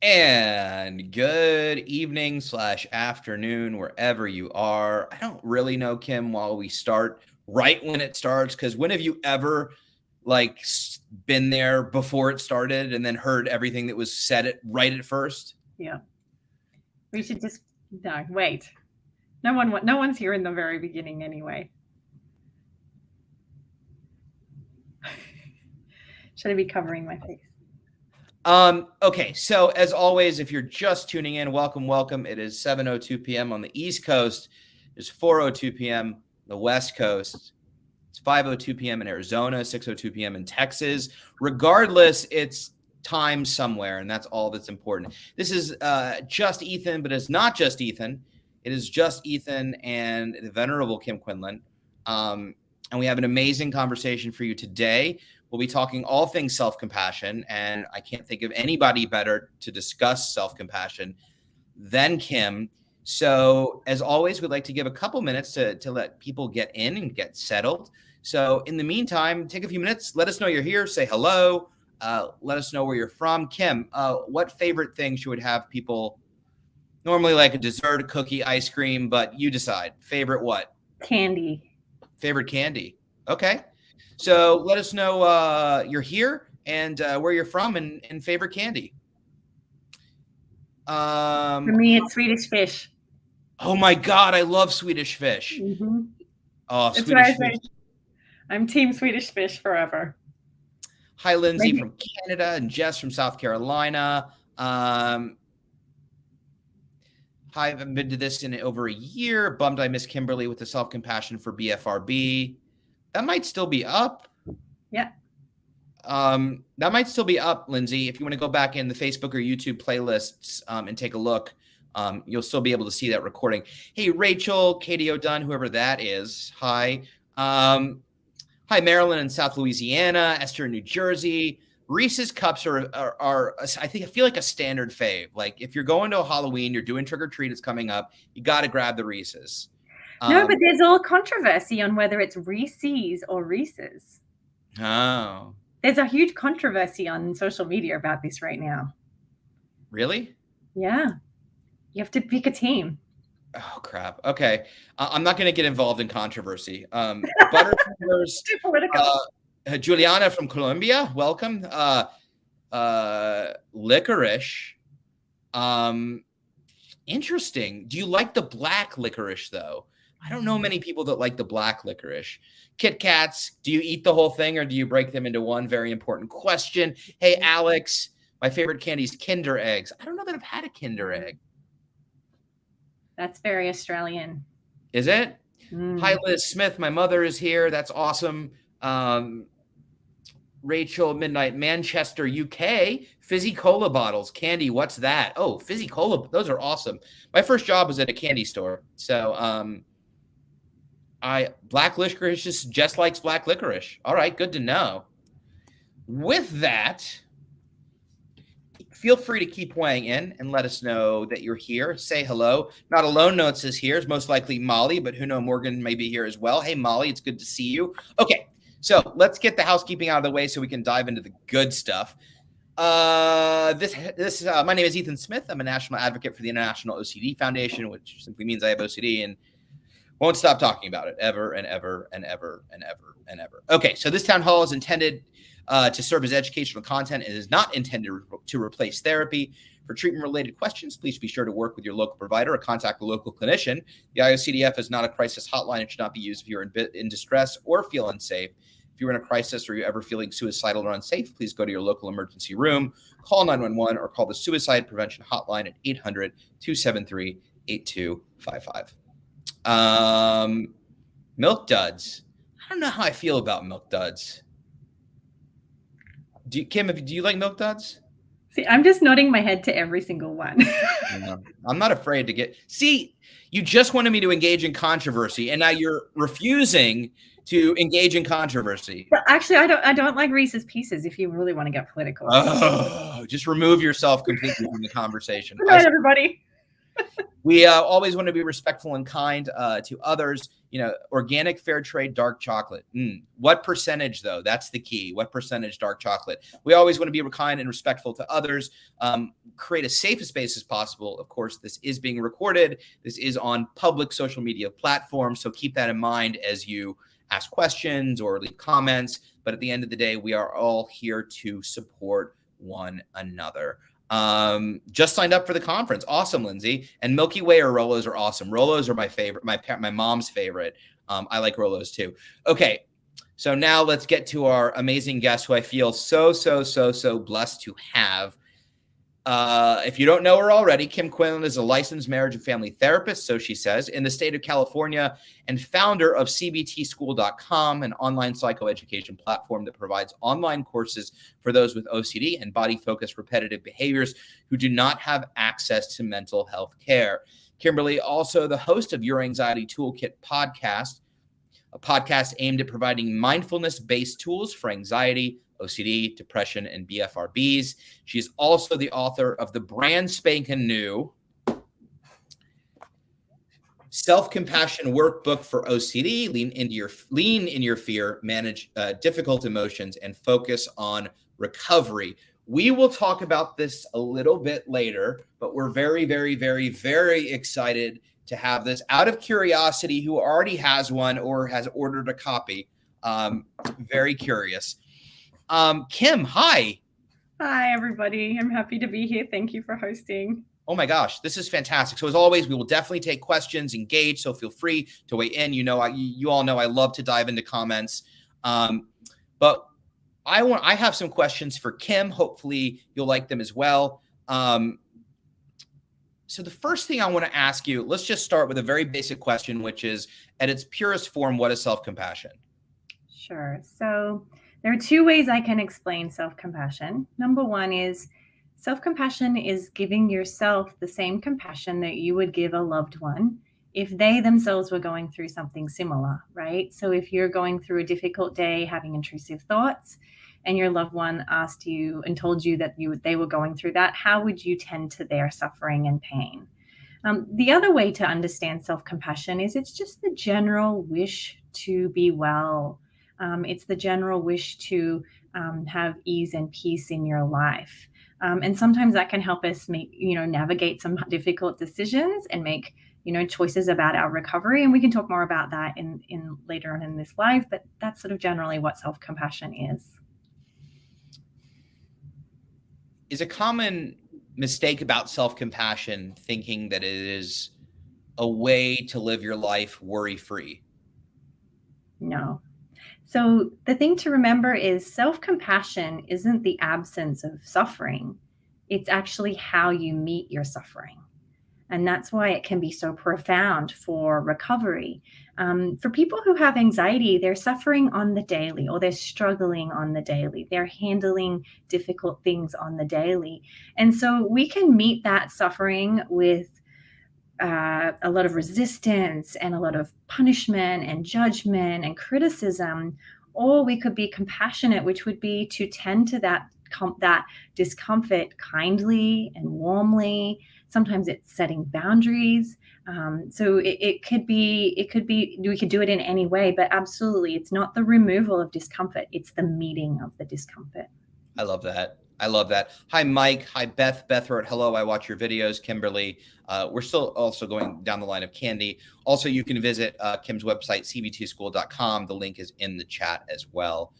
And good evening / afternoon, wherever you are. I don't really know, Kim, while we start right when it starts, because when have you ever been there before it started and then heard everything that was said at right at first? Yeah. We should just no, wait. No one's here in the very beginning anyway. Should I be covering my face? Okay, so as always, if you're just tuning in, welcome. It is 7:02 p.m. on the East Coast. It's 4:02 p.m. on the West Coast. It's 5:02 p.m. in Arizona, 6:02 p.m. in Texas. Regardless, it's time somewhere, and that's all that's important. This is just Ethan, but it's not just Ethan. It is just Ethan and the venerable Kim Quinlan. And we have an amazing conversation for you today. We'll be talking all things self-compassion, and I can't think of anybody better to discuss self-compassion than Kim. So, as always, we'd like to give a couple minutes to let people get in and get settled. So, in the meantime, take a few minutes. Let us know you're here. Say hello. Let us know where you're from. Kim, what favorite things you would have people normally like? A dessert, a cookie, ice cream, but you decide. Favorite what? Candy. Favorite candy. Okay. So let us know you're here and where you're from and favorite candy. For me, it's Swedish fish. Oh my God, I love Swedish fish. Mm-hmm. Oh, That's Swedish why fish. I'm team Swedish fish forever. Hi, Lindsay Maybe. from Canada and Jess from South Carolina. Hi, I haven't been to this in over a year. Bummed I missed Kimberly with the self-compassion for BFRB. That might still be up. Yeah. That might still be up, Lindsay. If you want to go back in the Facebook or YouTube playlists and take a look, you'll still be able to see that recording. Hey, Rachel, Katie O'Dunn, whoever that is. Hi. Hi, Maryland and South Louisiana, Esther in New Jersey. Reese's cups are I feel like a standard fave. Like if you're going to a Halloween, you're doing trick or treat, it's coming up, you got to grab the Reese's. No, but there's all controversy on whether it's Reese's or Reese's. Oh. There's a huge controversy on social media about this right now. Really? Yeah. You have to pick a team. Oh, crap. Okay. I'm not going to get involved in controversy. Butterfingers, Too political. Juliana from Colombia, welcome. Licorice. Interesting. Do you like the black licorice, though? I don't know many people that like the black licorice. Kit Kats, do you eat the whole thing or do you break them into one? Very important question. Hey, Alex, my favorite candy is Kinder Eggs. I don't know that I've had a Kinder Egg. That's very Australian. Is it? Hi, Liz Smith. My mother is here. That's awesome. Rachel Midnight, Manchester, UK. Fizzy cola bottles. Candy, what's that? Oh, fizzy cola. Those are awesome. My first job was at a candy store. So black licorice just likes black licorice. All right, good to know. With that, feel free to keep weighing in and let us know that you're here. Say hello. Not Alone Notes is here. It's most likely Molly, but who knows, Morgan may be here as well. Hey, Molly, it's good to see you. Okay, so let's get the housekeeping out of the way so we can dive into the good stuff. My name is Ethan Smith. I'm a national advocate for the International OCD Foundation, which simply means I have OCD and won't stop talking about it ever and ever and ever and ever and ever. Okay, so this town hall is intended to serve as educational content. It is not intended to replace therapy. For treatment-related questions, please be sure to work with your local provider or contact a local clinician. The IOCDF is not a crisis hotline. It should not be used if you're in distress or feel unsafe. If you're in a crisis or you're ever feeling suicidal or unsafe, please go to your local emergency room, call 911, or call the Suicide Prevention Hotline at 800-273-8255. Milk duds. I don't know how I feel about milk duds. Kim, do you like milk duds? See, I'm just nodding my head to every single one. I'm not afraid to get... See, you just wanted me to engage in controversy, and now you're refusing to engage in controversy. But actually, I don't like Reese's Pieces if you really want to get political. Oh, just remove yourself completely from the conversation. Good night, everybody. We always want to be respectful and kind to others. Organic, fair trade, dark chocolate. What percentage, though? That's the key. What percentage dark chocolate? We always want to be kind and respectful to others. Create a safe space as possible. Of course, this is being recorded. This is on public social media platforms. So keep that in mind as you ask questions or leave comments. But at the end of the day, we are all here to support one another. Just signed up for the conference. Awesome, Lindsay. And Milky Way or Rolos are awesome. Rolos are my favorite, my mom's favorite. I like Rolos too. Okay, so now let's get to our amazing guest who I feel so blessed to have. If you don't know her already, Kim Quinlan is a licensed marriage and family therapist, so she says, in the state of California, and founder of cbtschool.com, an online psychoeducation platform that provides online courses for those with OCD and body-focused repetitive behaviors who do not have access to mental health care. Kimberly, also the host of Your Anxiety Toolkit podcast, a podcast aimed at providing mindfulness-based tools for anxiety, OCD, depression, and BFRBs. She is also the author of the brand spanking new Self-Compassion Workbook for OCD. Lean in your fear, manage difficult emotions, and focus on recovery. We will talk about this a little bit later, but we're very excited to have this. Out of curiosity, who already has one or has ordered a copy? Very curious. Kim, hi. Hi, everybody. I'm happy to be here. Thank you for hosting. Oh my gosh, this is fantastic. So as always, we will definitely take questions, engage. So feel free to weigh in. You all know I love to dive into comments. But I have some questions for Kim. Hopefully you'll like them as well. So the first thing I want to ask you, let's just start with a very basic question, which is, at its purest form, what is self-compassion? Sure. So there are two ways I can explain self-compassion. Number one is self-compassion is giving yourself the same compassion that you would give a loved one if they themselves were going through something similar, right? So if you're going through a difficult day, having intrusive thoughts, and your loved one asked you and told you that they were going through that, how would you tend to their suffering and pain? The other way to understand self-compassion is it's just the general wish to be well. It's the general wish to have ease and peace in your life. And sometimes that can help us navigate some difficult decisions and make, choices about our recovery. And we can talk more about that in later on in this live, but that's sort of generally what self-compassion is. Is a common mistake about self-compassion thinking that it is a way to live your life worry-free? No. So the thing to remember is self-compassion isn't the absence of suffering. It's actually how you meet your suffering. And that's why it can be so profound for recovery. For people who have anxiety, they're suffering on the daily, or they're struggling on the daily. They're handling difficult things on the daily. And so we can meet that suffering with a lot of resistance and a lot of punishment and judgment and criticism, or we could be compassionate, which would be to tend to that discomfort kindly and warmly. Sometimes it's setting boundaries. So we could do it in any way, but absolutely, it's not the removal of discomfort. It's the meeting of the discomfort. I love that. Hi, Mike. Hi, Beth. Beth wrote, hello, I watch your videos. Kimberly. We're still also going down the line of Candy. Also, you can visit Kim's website, cbtschool.com. The link is in the chat as well.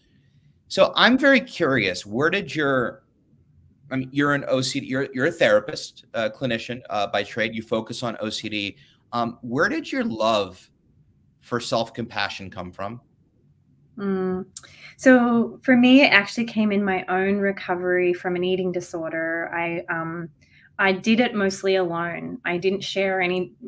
So I'm very curious, you're an OCD, you're a therapist, clinician by trade. You focus on OCD. Where did your love for self-compassion come from? So for me, it actually came in my own recovery from an eating disorder. I did it mostly alone. I didn't share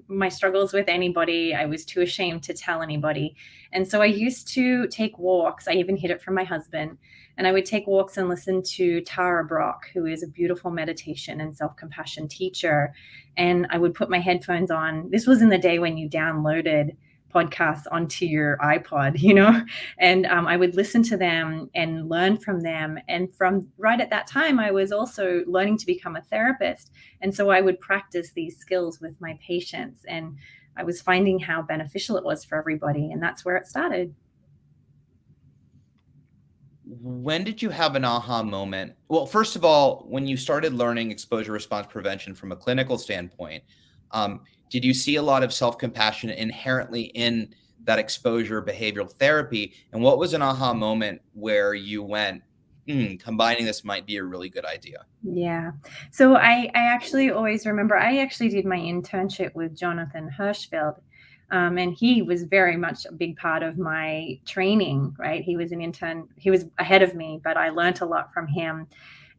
my struggles with anybody. I was too ashamed to tell anybody. And so I used to take walks. I even hid it from my husband. And I would take walks and listen to Tara Brach, who is a beautiful meditation and self-compassion teacher. And I would put my headphones on. This was in the day when you downloaded podcasts onto your iPod, you know, and I would listen to them and learn from them. And from right at that time, I was also learning to become a therapist. And so I would practice these skills with my patients, and I was finding how beneficial it was for everybody. And that's where it started. When did you have an aha moment? Well, first of all, when you started learning exposure response prevention from a clinical standpoint, did you see a lot of self-compassion inherently in that exposure behavioral therapy? And what was an aha moment where you went, combining this might be a really good idea? Yeah. So I actually always remember, I actually did my internship with Jonathan Hirschfeld. And he was very much a big part of my training, right? He was an intern, he was ahead of me, but I learned a lot from him.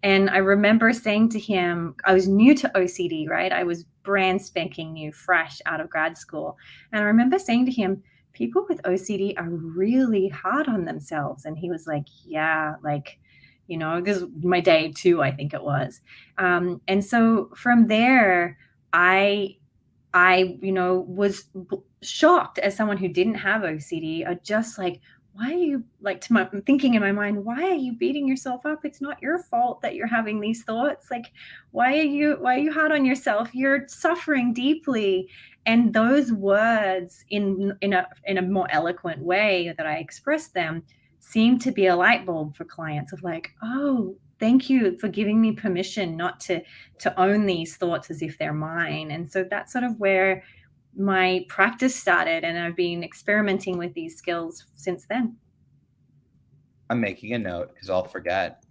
And I remember saying to him, I was new to OCD, right? I was brand spanking new, fresh out of grad school. And I remember saying to him, people with OCD are really hard on themselves. And he was like, yeah, like, you know, this is my day two, I think it was. And so from there, I, you know, was shocked as someone who didn't have OCD, just like, why are you like thinking in my mind, why are you beating yourself up? It's not your fault that you're having these thoughts. Like, why are you hard on yourself? You're suffering deeply. And those words in a more eloquent way that I expressed them seemed to be a light bulb for clients of like, oh, thank you for giving me permission not to own these thoughts as if they're mine. And so that's sort of where my practice started, and I've been experimenting with these skills since then. I'm making a note because I'll forget.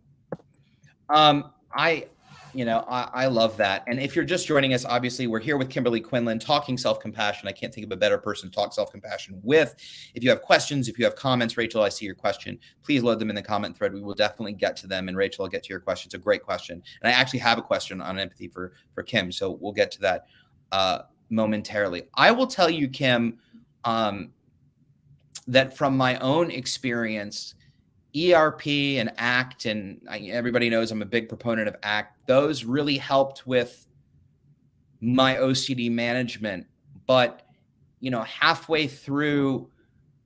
I love that. And if you're just joining us, obviously we're here with Kimberly Quinlan talking self-compassion. I can't think of a better person to talk self-compassion with. If you have questions, if you have comments, Rachel, I see your question. Please load them in the comment thread. We will definitely get to them. And Rachel, I'll get to your question. It's a great question. And I actually have a question on empathy for Kim. So we'll get to that momentarily. I will tell you, Kim, that from my own experience, ERP and ACT, and everybody knows I'm a big proponent of ACT. Those really helped with my OCD management. But, you know, halfway through,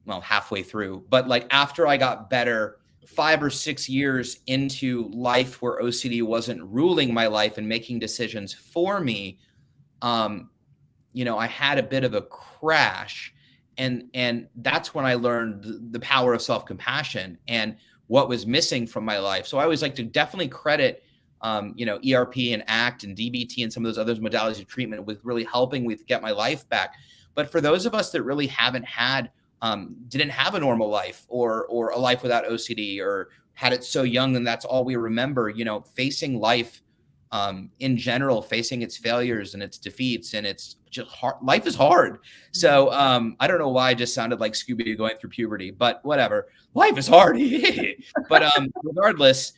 but like after I got better, 5 or 6 years into life where OCD wasn't ruling my life and making decisions for me, I had a bit of a crash. And that's when I learned the power of self-compassion and what was missing from my life. So I always like to definitely credit, ERP and ACT and DBT and some of those other modalities of treatment with really helping with get my life back. But for those of us that really haven't had, didn't have a normal life or a life without OCD, or had it so young and that's all we remember, facing life in general, facing its failures and its defeats, and it's just hard. Life is hard. So I don't know why I just sounded like Scooby going through puberty, but whatever. Life is hard. But regardless,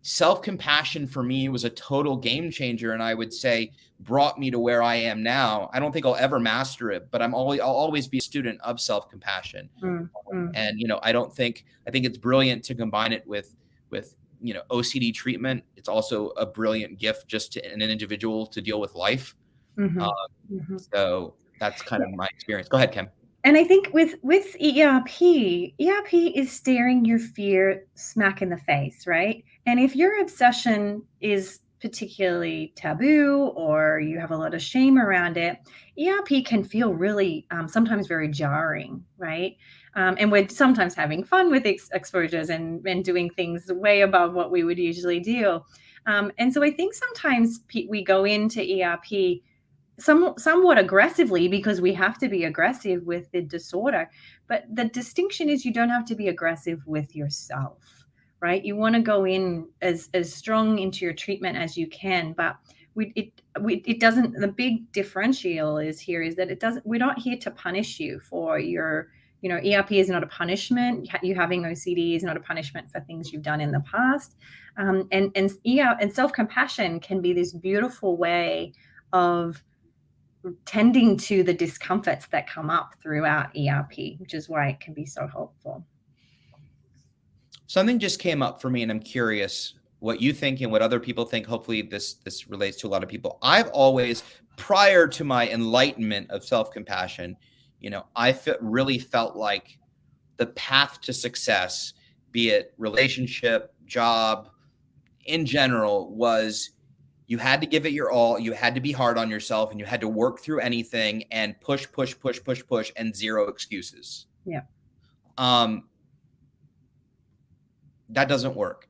self-compassion for me was a total game changer, and I would say brought me to where I am now. I don't think I'll ever master it, but I'll always be a student of self-compassion. And I think it's brilliant to combine it with OCD treatment. It's also a brilliant gift just to an individual to deal with life. So that's kind of my experience. Go ahead, Kim. And I think with ERP is staring your fear smack in the face, right? And if your obsession is particularly taboo or you have a lot of shame around it, ERP can feel really sometimes very jarring, right? And we're sometimes having fun with exposures and doing things way above what we would usually do. And so I think sometimes we go into ERP somewhat aggressively because we have to be aggressive with the disorder. But the distinction is you don't have to be aggressive with yourself, right? You want to go in as strong into your treatment as you can, but it doesn't, the big differential is that we're not here to punish you for your, ERP is not a punishment. You having OCD is not a punishment for things you've done in the past. And self-compassion can be this beautiful way of tending to the discomforts that come up throughout ERP, which is why it can be so helpful. Something just came up for me, and I'm curious what you think and what other people think. Hopefully this relates to a lot of people. I've always, prior to my enlightenment of self-compassion, I really felt like the path to success, be it relationship, job, in general, was you had to give it your all. You had to be hard on yourself, and you had to work through anything and push, push, push, push, push, and zero excuses. Yeah. That doesn't work.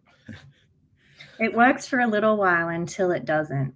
It works for a little while until it doesn't.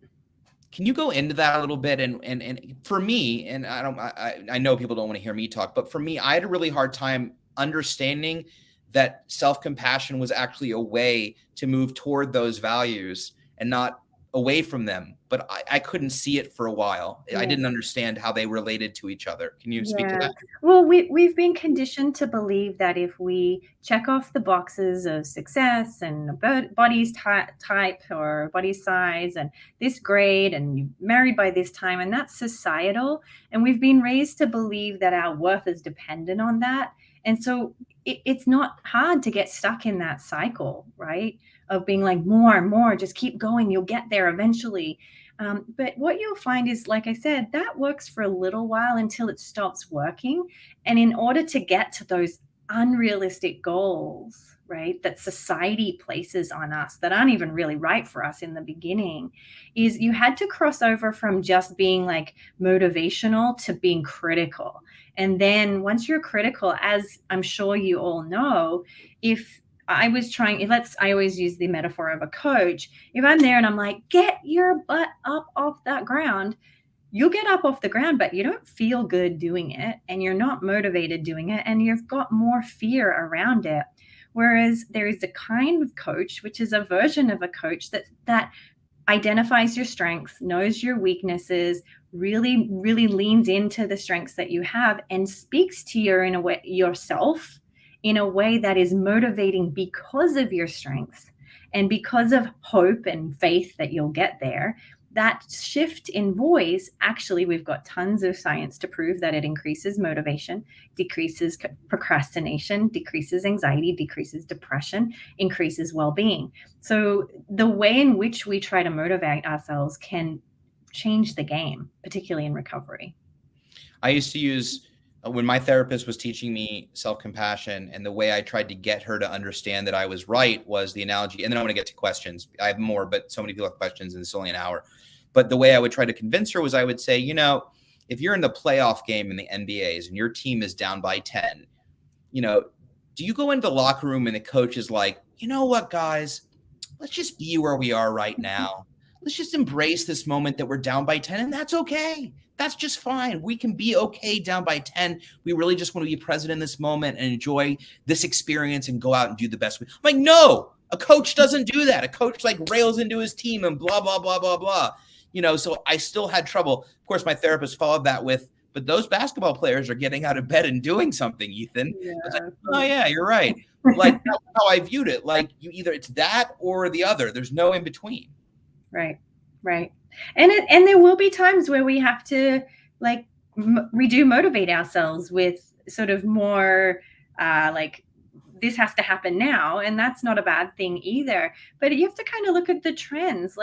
Can you go into that a little bit? And for me, and I know people don't want to hear me talk, but for me, I had a really hard time understanding that self-compassion was actually a way to move toward those values and not away from them. But I couldn't see it for a while. Yeah. I didn't understand how they related to each other. Can you speak to that? Well, we've been conditioned to believe that if we check off the boxes of success and body type or body size and this grade and you're married by this time, and that's societal. And we've been raised to believe that our worth is dependent on that. And so it's not hard to get stuck in that cycle, right? Of being like more and more, just keep going, you'll get there eventually. But what you'll find is, like I said, that works for a little while until it stops working. And in order to get to those unrealistic goals, right, that society places on us that aren't even really right for us in the beginning, is you had to cross over from just being like motivational to being critical. And then once you're critical, as I'm sure you all know, if I always use the metaphor of a coach. If I'm there and I'm like, get your butt up off that ground, you'll get up off the ground, but you don't feel good doing it and you're not motivated doing it and you've got more fear around it. Whereas there is a kind of coach, which is a version of a coach that identifies your strengths, knows your weaknesses, really, really leans into the strengths that you have and speaks to yourself in a way that is motivating because of your strengths and because of hope and faith that you'll get there. That shift in voice, actually, we've got tons of science to prove that it increases motivation, decreases procrastination, decreases anxiety, decreases depression, increases well-being. So the way in which we try to motivate ourselves can change the game, particularly in recovery. I used to use, when my therapist was teaching me self-compassion, and the way I tried to get her to understand that I was right was the analogy. And then I want to get to questions. I have more, but so many people have questions and it's only an hour. But the way I would try to convince her was I would say, if you're in the playoff game in the NBAs and your team is down by 10, do you go into the locker room and the coach is like, you know what, guys, let's just be where we are right now. Let's just embrace this moment that we're down by 10, and that's okay. That's just fine. We can be okay down by 10. We really just want to be present in this moment and enjoy this experience and go out and do the best. I'm like, no, a coach doesn't do that. A coach like rails into his team and blah, blah, blah, blah, blah. So I still had trouble. Of course, my therapist followed that with, but those basketball players are getting out of bed and doing something, Ethan. Yeah. I was like, oh yeah, you're right. Like that's how I viewed it. Like it's that or the other. There's no in between. Right. And there will be times where we have to we do motivate ourselves with sort of more this has to happen now. And that's not a bad thing either. But you have to kind of look at the trends.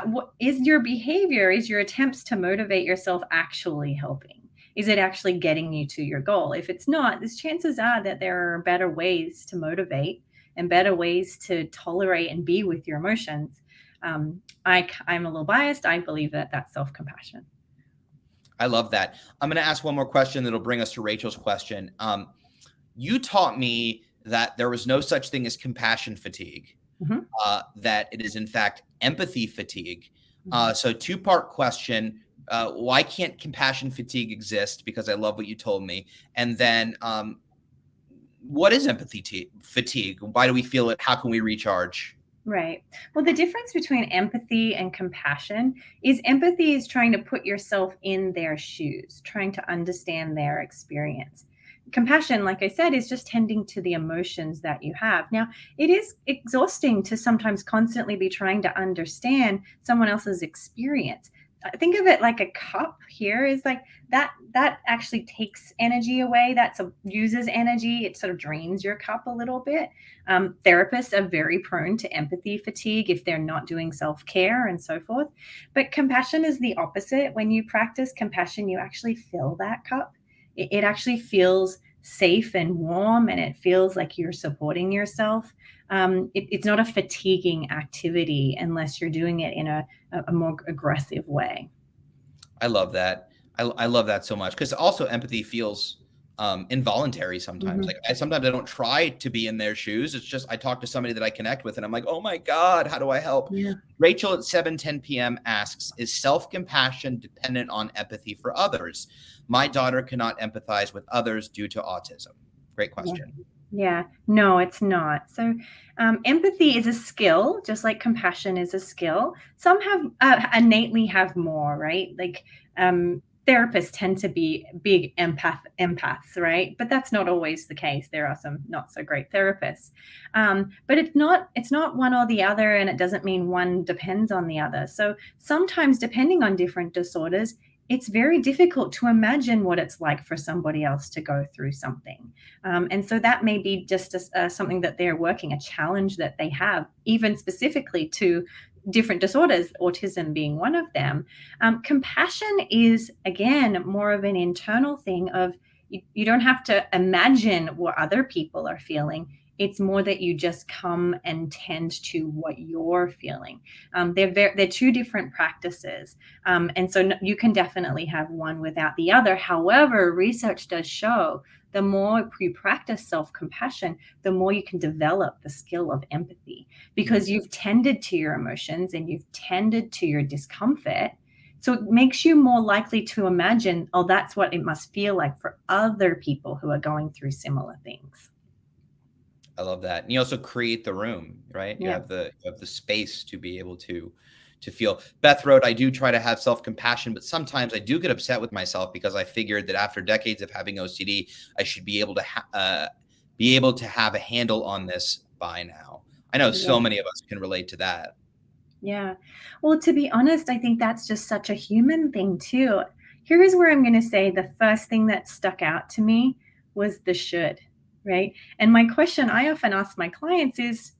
What is your behavior? Is your attempts to motivate yourself actually helping? Is it actually getting you to your goal? If it's not, the chances are that there are better ways to motivate and better ways to tolerate and be with your emotions. I'm a little biased. I believe that that's self-compassion. I love that. I'm going to ask one more question that'll bring us to Rachel's question. You taught me that there was no such thing as compassion fatigue, that it is in fact empathy fatigue. So two-part question. Why can't compassion fatigue exist? Because I love what you told me. And then what is empathy fatigue? Why do we feel it? How can we recharge? Right. Well, the difference between empathy and compassion is empathy is trying to put yourself in their shoes, trying to understand their experience. Compassion, like I said, is just tending to the emotions that you have. Now, it is exhausting to sometimes constantly be trying to understand someone else's experience. Think of it like a cup here is like that actually takes energy away. That uses energy. It sort of drains your cup a little bit. Therapists are very prone to empathy fatigue if they're not doing self-care and so forth. But compassion is the opposite. When you practice compassion, you actually fill that cup. It actually feels safe and warm, and it feels like you're supporting yourself. It's not a fatiguing activity unless you're doing it in a more aggressive way. I love that. I love that so much, because also empathy feels involuntary sometimes. Mm-hmm. Like sometimes I don't try to be in their shoes. It's just I talk to somebody that I connect with, and I'm like, oh my God, how do I help? Yeah. Rachel at 7:10 p.m. asks, is self-compassion dependent on empathy for others? My daughter cannot empathize with others due to autism. Great question. Yeah, no, it's not. So, empathy is a skill, just like compassion is a skill. Some have innately have more, right? Like therapists tend to be big empaths, right? But that's not always the case. There are some not so great therapists. But it's not one or the other, and it doesn't mean one depends on the other. So sometimes, depending on different disorders, it's very difficult to imagine what it's like for somebody else to go through something. And so that may be just something that they're working, a challenge that they have, even specifically to different disorders, autism being one of them. Compassion is, again, more of an internal thing of you don't have to imagine what other people are feeling. It's more that you just come and tend to what you're feeling. They're two different practices. And so you can definitely have one without the other. However, research does show the more you practice self-compassion, the more you can develop the skill of empathy, because you've tended to your emotions and you've tended to your discomfort. So it makes you more likely to imagine, oh, that's what it must feel like for other people who are going through similar things. I love that. And you also create the room, right? You Yeah. have the space to be able to feel. Beth wrote, I do try to have self-compassion, but sometimes I do get upset with myself because I figured that after decades of having OCD, I should be able to have a handle on this by now. I know so many of us can relate to that. Yeah. Well, to be honest, I think that's just such a human thing too. Here is where I'm going to say the first thing that stuck out to me was the should, right? And my question I often ask my clients is,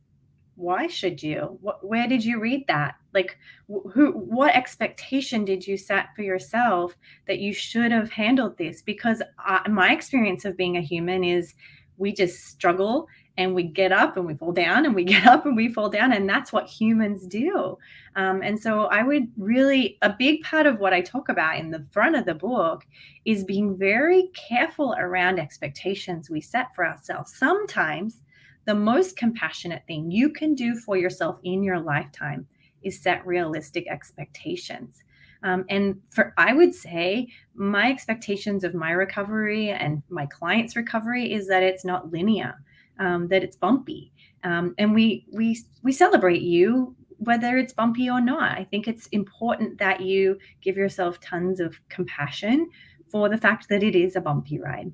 why should you? Where did you read that? Like, what expectation did you set for yourself that you should have handled this? Because my experience of being a human is we just struggle and we get up and we fall down and we get up and we fall down. And that's what humans do. And so I would really, a big part of what I talk about in the front of the book is being very careful around expectations we set for ourselves. Sometimes the most compassionate thing you can do for yourself in your lifetime is set realistic expectations. And I would say my expectations of my recovery and my clients' recovery is that it's not linear, that it's bumpy. And we celebrate you whether it's bumpy or not. I think it's important that you give yourself tons of compassion for the fact that it is a bumpy ride.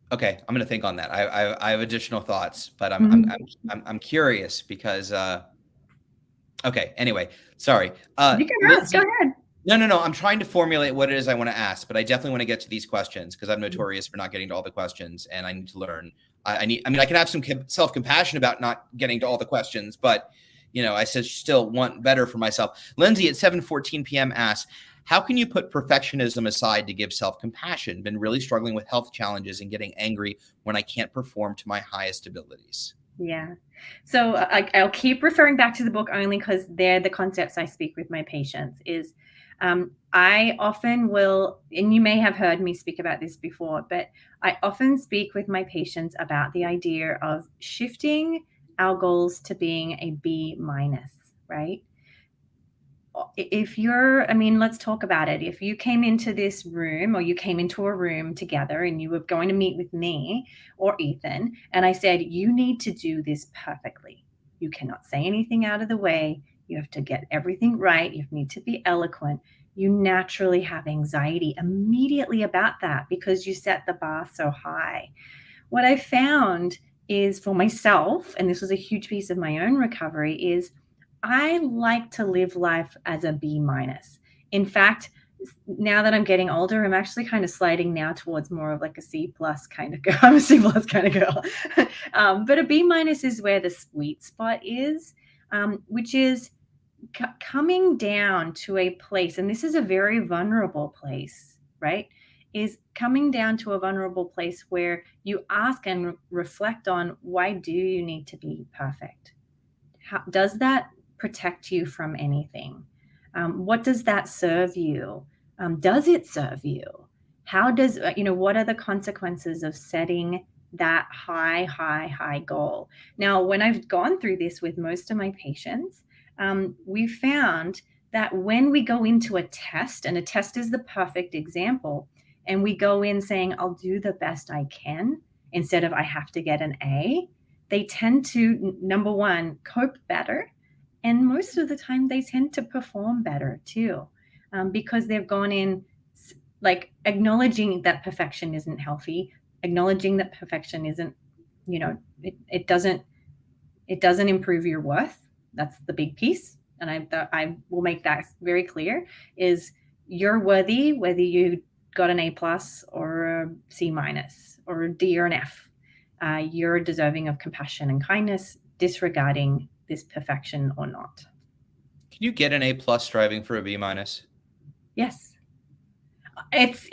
Okay, I'm going to think on that. I have additional thoughts, but I'm curious because okay. Anyway, sorry. You can ask. Go ahead. No. I'm trying to formulate what it is I want to ask, but I definitely want to get to these questions because I'm notorious for not getting to all the questions, and I need to learn. I can have some self-compassion about not getting to all the questions, but I still want better for myself. Lindsay at 7:14 p.m. asks, how can you put perfectionism aside to give self-compassion? Been really struggling with health challenges and getting angry when I can't perform to my highest abilities. Yeah. So I'll keep referring back to the book only because they're the concepts I speak with my patients is I often will, and you may have heard me speak about this before, but I often speak with my patients about the idea of shifting our goals to being a B-, right? Let's talk about it. If you came into this room or you came into a room together and you were going to meet with me or Ethan, and I said, you need to do this perfectly. You cannot say anything out of the way. You have to get everything right. You need to be eloquent. You naturally have anxiety immediately about that because you set the bar so high. What I found is for myself, and this was a huge piece of my own recovery, is I like to live life as a B-. In fact, now that I'm getting older, I'm actually kind of sliding now towards more of like a C+ kind of girl. I'm a C+ kind of girl. But a B- is where the sweet spot is, which is coming down to a place, and this is a very vulnerable place, right? Is coming down to a vulnerable place where you ask and reflect on, why do you need to be perfect? How does that protect you from anything? What does that serve you? Does it serve you? How does, what are the consequences of setting that high goal? Now, when I've gone through this with most of my patients, we found that when we go into a test, and a test is the perfect example, and we go in saying, I'll do the best I can, instead of I have to get an A, they tend to, number one, cope better. And most of the time, they tend to perform better too, because they've gone in like acknowledging that perfection isn't healthy, acknowledging that perfection isn't, it doesn't improve your worth. That's the big piece. And I will make that very clear, is you're worthy whether you got an A+ or a C- or a D or an F. You're deserving of compassion and kindness, disregarding this perfection or not. Can you get an A+ striving for a B-? Yes. It's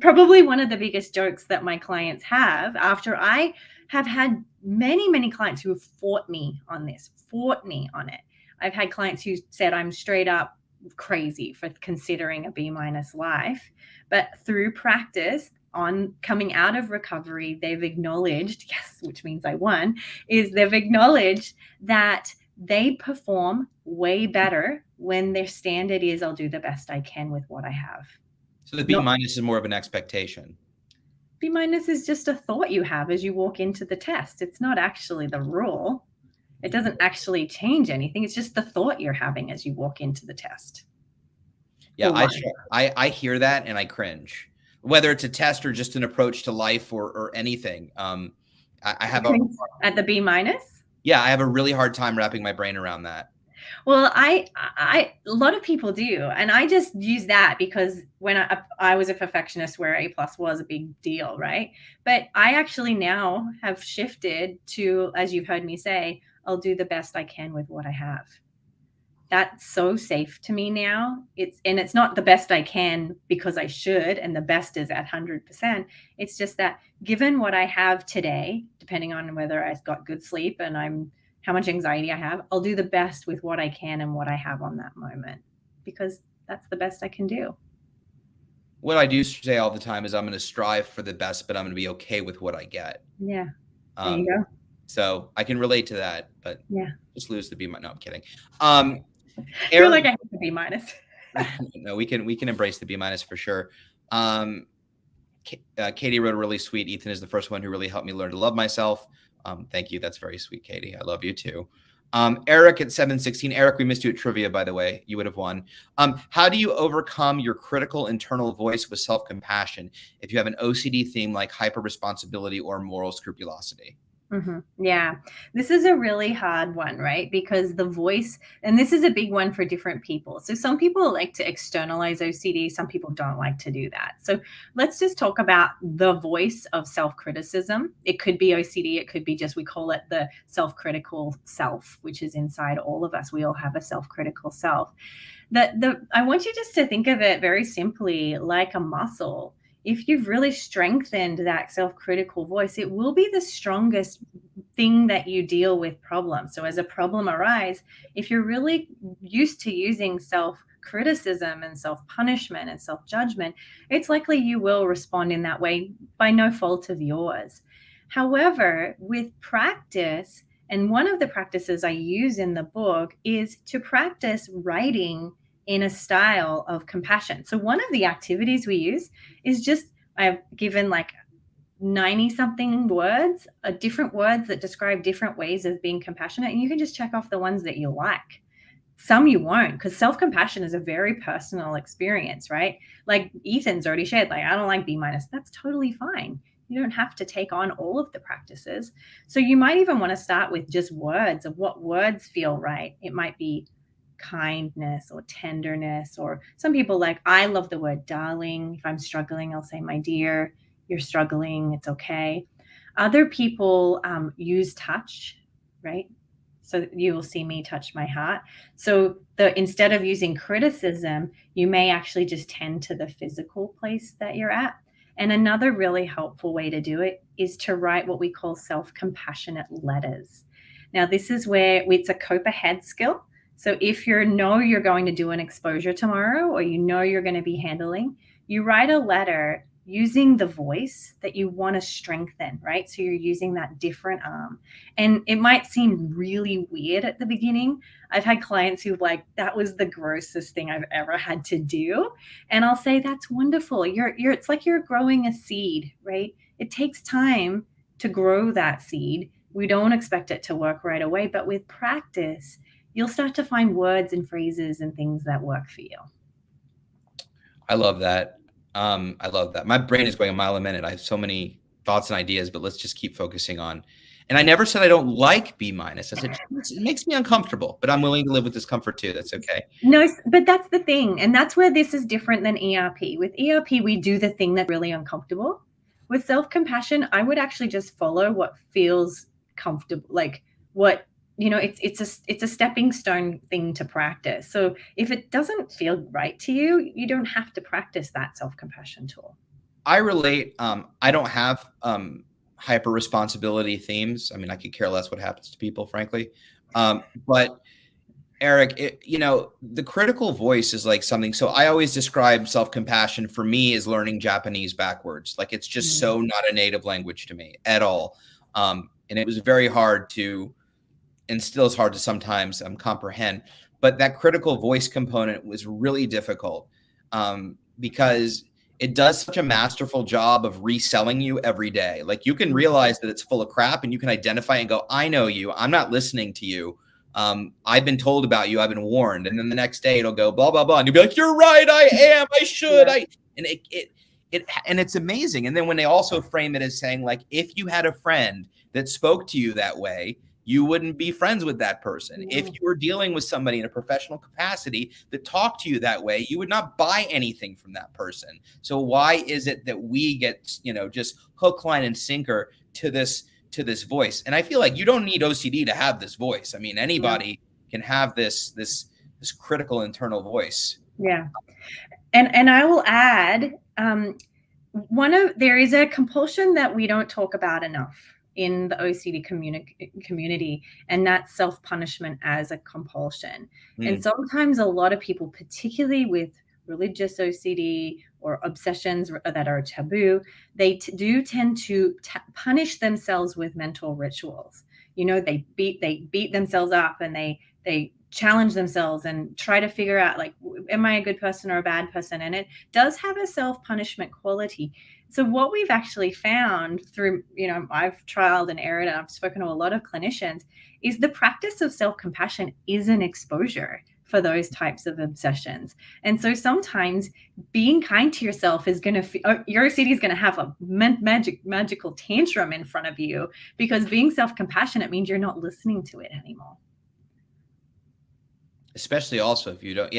probably one of the biggest jokes that my clients have, after I have had many clients who have fought me on it. I've had clients who said I'm straight up crazy for considering a B- life, but through practice, on coming out of recovery, they've acknowledged, yes, which means I won, is they've acknowledged that they perform way better when their standard is, I'll do the best I can with what I have. So the B- is more of an expectation. B- is just a thought you have as you walk into the test. It's not actually the rule. It doesn't actually change anything. It's just the thought you're having as you walk into the test. Yeah, I hear that and I cringe. Whether it's a test or just an approach to life or anything. I have at the B-. Yeah, I have a really hard time wrapping my brain around that. Well, a lot of people do, and I just use that because when I was a perfectionist, where A+ was a big deal, right? But I actually now have shifted to, as you've heard me say, I'll do the best I can with what I have. That's so safe to me now. It's not the best I can because I should, and the best is at 100%. It's just that given what I have today, depending on whether I've got good sleep and how much anxiety I have, I'll do the best with what I can and what I have on that moment, because that's the best I can do. What I do say all the time is I'm going to strive for the best, but I'm going to be okay with what I get. Yeah. There you go. So I can relate to that, but yeah, just lose the B-. No, I'm kidding. I feel like I have the B-. No, we can embrace the B- for sure. Katie wrote a really sweet, Ethan is the first one who really helped me learn to love myself. Thank you. That's very sweet, Katie. I love you too. Eric at 716. Eric, we missed you at trivia, by the way. You would have won. How do you overcome your critical internal voice with self-compassion if you have an OCD theme like hyper-responsibility or moral scrupulosity? Mm-hmm. Yeah, this is a really hard one, right? Because the voice, and this is a big one for different people. So some people like to externalize OCD. Some people don't like to do that. So let's just talk about the voice of self-criticism. It could be OCD. It could be just, we call it the self-critical self, which is inside all of us. We all have a self-critical self. I want you just to think of it very simply like a muscle. If you've really strengthened that self-critical voice, it will be the strongest thing that you deal with problems. So as a problem arises, if you're really used to using self-criticism and self-punishment and self-judgment, it's likely you will respond in that way by no fault of yours. However, with practice, and one of the practices I use in the book is to practice writing in a style of compassion. So one of the activities we use is just, I've given like 90 something words, different words that describe different ways of being compassionate. And you can just check off the ones that you like. Some you won't, because self-compassion is a very personal experience, right? Like Ethan's already shared, like, I don't like B-. That's totally fine. You don't have to take on all of the practices. So you might even want to start with just words of what words feel right. It might be kindness or tenderness, or some people like, I love the word darling. If I'm struggling, I'll say, my dear, you're struggling, it's okay. Other people use touch, right? So you will see me touch my heart. So instead of using criticism, you may actually just tend to the physical place that you're at. And another really helpful way to do it is to write what we call self-compassionate letters. Now, this is where it's a cope ahead skill. So if you know you're going to do an exposure tomorrow, or you know you're going to be handling, you write a letter using the voice that you want to strengthen, right? So you're using that different arm. And it might seem really weird at the beginning. I've had clients who like, that was the grossest thing I've ever had to do. And I'll say, that's wonderful. It's like you're growing a seed, right? It takes time to grow that seed. We don't expect it to work right away, but with practice, you'll start to find words and phrases and things that work for you. I love that. I love that. My brain is going a mile a minute. I have so many thoughts and ideas, but let's just keep focusing on. And I never said I don't like B minus. I said it makes me uncomfortable, but I'm willing to live with discomfort too. That's okay. No, but that's the thing. And that's where this is different than ERP. With ERP, we do the thing that's really uncomfortable. With self-compassion, I would actually just follow what feels comfortable, like what, it's a stepping stone thing to practice. So if it doesn't feel right to you, you don't have to practice that self-compassion tool. I relate. I don't have hyper responsibility themes. I mean, I could care less what happens to people, frankly. But Eric, the critical voice is like something. So I always describe self-compassion for me as learning Japanese backwards. Like it's just so not a native language to me at all. And it was very hard to, and still is hard to sometimes comprehend. But that critical voice component was really difficult because it does such a masterful job of reselling you every day. Like you can realize that it's full of crap and you can identify and go, I know you, I'm not listening to you. I've been told about you. I've been warned. And then the next day it'll go blah, blah, blah. And you'll be like, you're right. I am, I should. And and it's amazing. And then when they also frame it as saying like, if you had a friend that spoke to you that way, you wouldn't be friends with that person. If you were dealing with somebody in a professional capacity that talked to you that way, you would not buy anything from that person. So why is it that we get, just hook, line, and sinker to this voice? And I feel like you don't need OCD to have this voice. I mean, anybody can have this critical internal voice. Yeah. And I will add, there is a compulsion that we don't talk about enough in the OCD community, and that's self-punishment as a compulsion. And sometimes a lot of people, particularly with religious OCD or obsessions that are taboo, they do tend to punish themselves with mental rituals. They beat themselves up and they challenge themselves and try to figure out, like, am I a good person or a bad person? And it does have a self-punishment quality. So what we've actually found through, I've trialed and errored, and I've spoken to a lot of clinicians, is the practice of self-compassion is an exposure for those types of obsessions. And so sometimes being kind to yourself is going to, your OCD is going to have a magical tantrum in front of you, because being self-compassionate means you're not listening to it anymore. Especially also if you don't,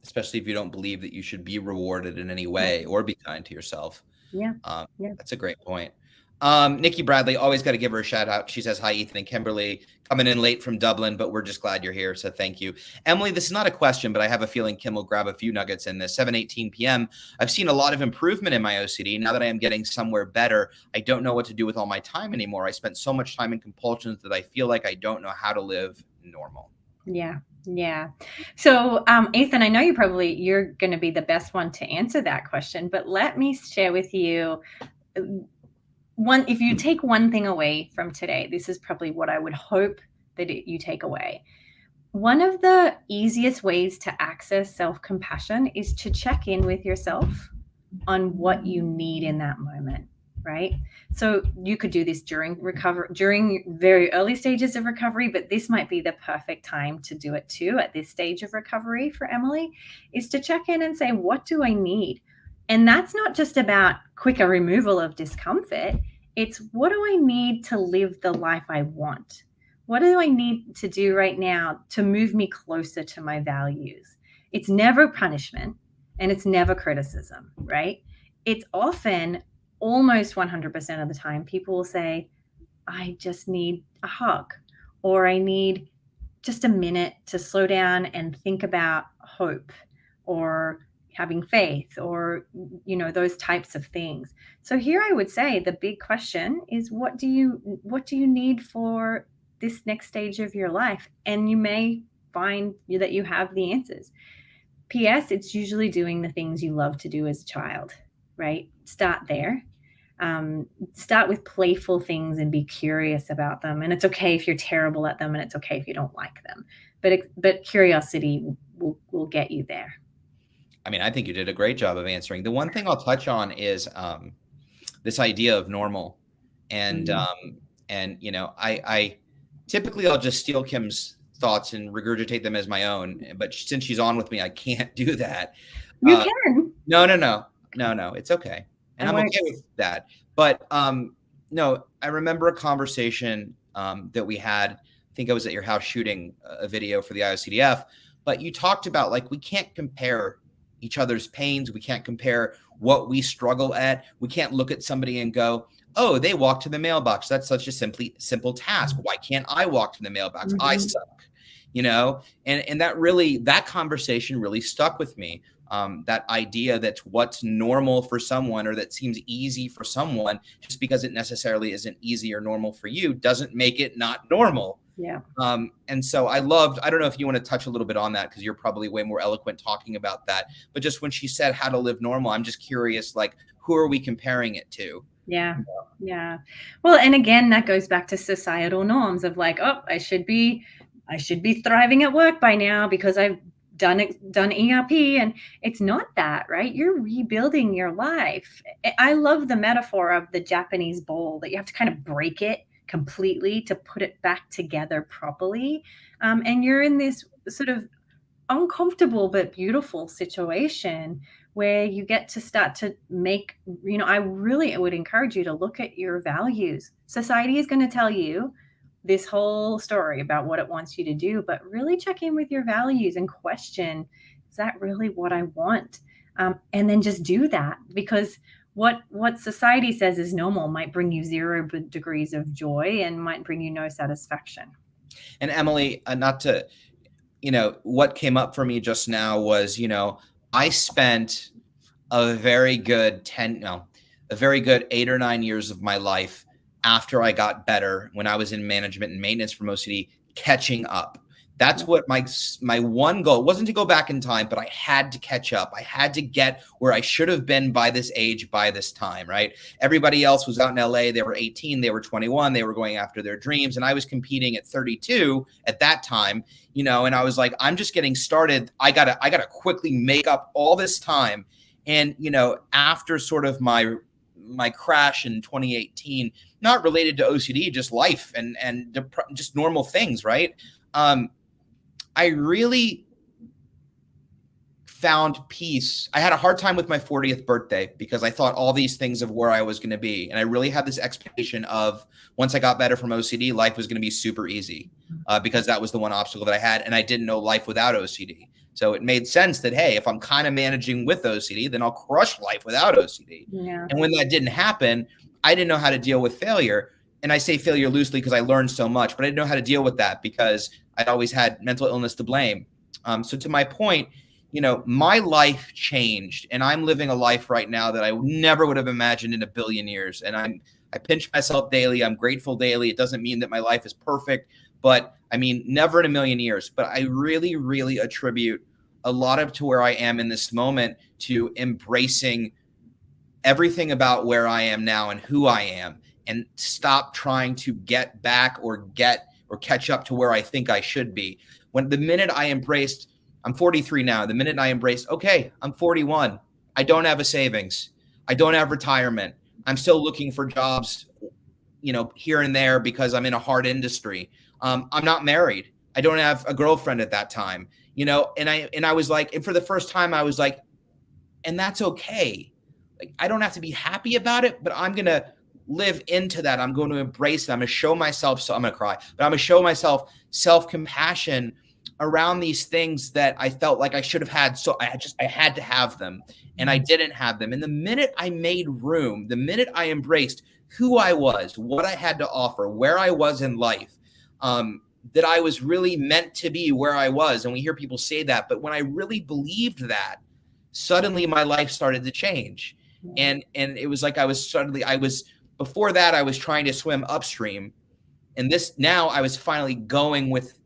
especially if you don't believe that you should be rewarded in any way or be kind to yourself. Yeah. That's a great point. Nikki Bradley, always got to give her a shout out. She says, hi, Ethan and Kimberly, coming in late from Dublin, but we're just glad you're here. So thank you. Emily, this is not a question, but I have a feeling Kim will grab a few nuggets in this. 7:18 p.m. I've seen a lot of improvement in my OCD. Now that I am getting somewhere better, I don't know what to do with all my time anymore. I spent so much time in compulsions that I feel like I don't know how to live normal. Yeah. So, Ethan, I know you're going to be the best one to answer that question, but let me share with you if you take one thing away from today, this is probably what I would hope that you take away. One of the easiest ways to access self-compassion is to check in with yourself on what you need in that moment. Right? So you could do this during very early stages of recovery, but this might be the perfect time to do it too at this stage of recovery for Emily, is to check in and say, what do I need? And that's not just about quicker removal of discomfort. It's, what do I need to live the life I want? What do I need to do right now to move me closer to my values? It's never punishment and it's never criticism, right? It's often, almost 100% of the time, people will say, I just need a hug, or I need just a minute to slow down and think about hope or having faith or those types of things. So here I would say the big question is what do you need for this next stage of your life? And you may find that you have the answers. PS, it's usually doing the things you love to do as a child, right? Start there. Start with playful things and be curious about them. And it's okay if you're terrible at them, and it's okay if you don't like them. But curiosity will get you there. I mean, I think you did a great job of answering. The one thing I'll touch on is this idea of normal, and I typically I'll just steal Kim's thoughts and regurgitate them as my own. But since she's on with me, I can't do that. You can. No, it's okay. And I'm okay with that. But no, I remember a conversation that we had. I think I was at your house shooting a video for the IOCDF. But you talked about, like, we can't compare each other's pains. We can't compare what we struggle at. We can't look at somebody and go, oh, they walk to the mailbox. That's such a simple task. Why can't I walk to the mailbox? I suck, and that conversation really stuck with me. That idea that what's normal for someone, or that seems easy for someone, just because it necessarily isn't easy or normal for you, doesn't make it not normal. Yeah. And so I don't know if you want to touch a little bit on that, because you're probably way more eloquent talking about that. But just when she said how to live normal, I'm just curious, like, who are we comparing it to? Yeah. Yeah. Well, and again, that goes back to societal norms of like, oh, I should be thriving at work by now because I've done ERP, and it's not that, right? You're rebuilding your life. I love the metaphor of the Japanese bowl, that you have to kind of break it completely to put it back together properly. And you're in this sort of uncomfortable but beautiful situation where you get to start to make, I really would encourage you to look at your values. Society is going to tell you this whole story about what it wants you to do, but really check in with your values and question, is that really what I want? And then just do that, because what society says is normal might bring you 0 degrees of joy and might bring you no satisfaction. And Emily, not to, what came up for me just now was, I spent a very good 8 or 9 years of my life after I got better, when I was in management and maintenance from OCD, catching up. That's what my one goal wasn't, to go back in time, but I had to catch up. I had to get where I should have been by this age, by this time, right? Everybody else was out in LA. They were 18, they were 21, they were going after their dreams. And I was competing at 32 at that time, and I was like, I'm just getting started. I gotta quickly make up all this time. And, after sort of my crash in 2018, not related to OCD, just life and just normal things, right? I really found peace. I had a hard time with my 40th birthday because I thought all these things of where I was going to be. And I really had this expectation of, once I got better from OCD, life was going to be super easy, because that was the one obstacle that I had. And I didn't know life without OCD. So it made sense that, hey, if I'm kind of managing with OCD, then I'll crush life without OCD. Yeah. And when that didn't happen, I didn't know how to deal with failure. And I say failure loosely because I learned so much, but I didn't know how to deal with that because I'd always had mental illness to blame. So to my point, my life changed, and I'm living a life right now that I never would have imagined in a billion years. And I pinch myself daily. I'm grateful daily. It doesn't mean that my life is perfect, but I mean, never in a million years. But I really, really attribute a lot of to where I am in this moment to embracing everything about where I am now and who I am, and stop trying to get back or catch up to where I think I should be. When the minute I embraced, I'm 43 now, the minute I embraced, okay, I'm 41. I don't have a savings. I don't have retirement. I'm still looking for jobs, here and there because I'm in a hard industry. I'm not married. I don't have a girlfriend at that time, and I was like, and for the first time I was like, and that's okay. Like, I don't have to be happy about it, but I'm going to live into that. I'm going to embrace it. I'm going to show myself, so I'm going to cry, but I'm going to show myself self-compassion around these things that I felt like I should have had. So I had to have them, and I didn't have them. And the minute I made room, the minute I embraced who I was, what I had to offer, where I was in life, that I was really meant to be where I was. And we hear people say that, but when I really believed that, suddenly my life started to change. And it was like I was before that, I was trying to swim upstream. And now I was finally going with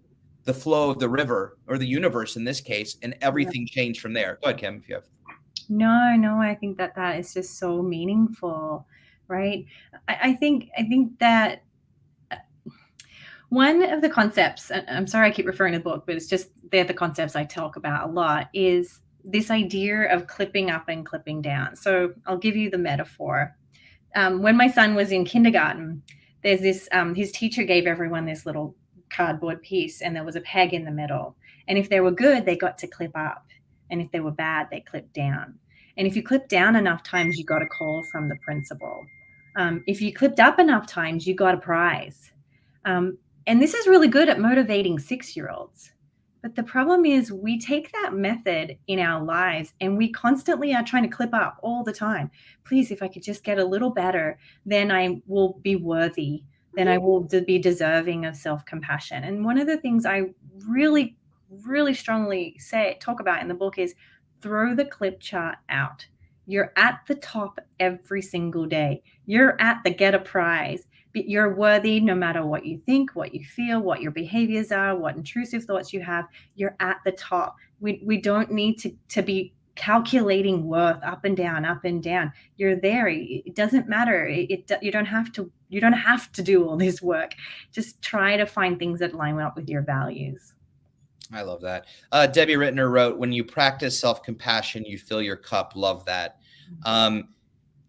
the flow of the river, or the universe in this case, and everything changed from there. Go ahead, Kim, if you have. No, I think that is just so meaningful, right? I think that one of the concepts, and I'm sorry I keep referring to the book, but it's just they're the concepts I talk about a lot, is this idea of clipping up and clipping down. So I'll give you the metaphor. When my son was in kindergarten, there's this, his teacher gave everyone this little cardboard piece, and there was a peg in the middle. And if they were good, they got to clip up. And if they were bad, they clipped down. And if you clipped down enough times, you got a call from the principal. If you clipped up enough times, you got a prize. And this is really good at motivating 6-year-olds. But the problem is we take that method in our lives and we constantly are trying to clip up all the time. Please, if I could just get a little better, then I will be worthy. Then I will be deserving of self-compassion. And one of the things I really, really strongly talk about in the book is throw the clip chart out. You're at the top every single day. You're at the get a prize. You're worthy no matter what you think, what you feel, what your behaviors are, what intrusive thoughts you have. You're at the top. We don't need to be calculating worth up and down, up and down. You're there. It doesn't matter. You don't have to do all this work. Just try to find things that line up with your values. I love that. Debbie Rittner wrote, when you practice self-compassion, you fill your cup. Love that.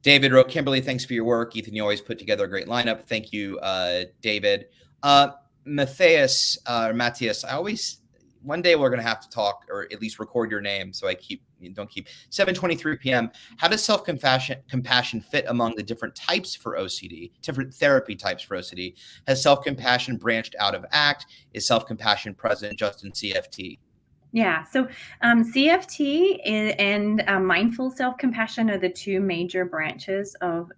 David wrote, Kimberly, thanks for your work. Ethan, you always put together a great lineup. Thank you, David. Matthias, one day we're going to have to talk, or at least record your name. So don't keep 7:23 p.m. How does self-compassion fit among the different types for OCD, different therapy types for OCD? Has self-compassion branched out of ACT? Is self-compassion present just in CFT? Yeah, so CFT and mindful self-compassion are the two major branches of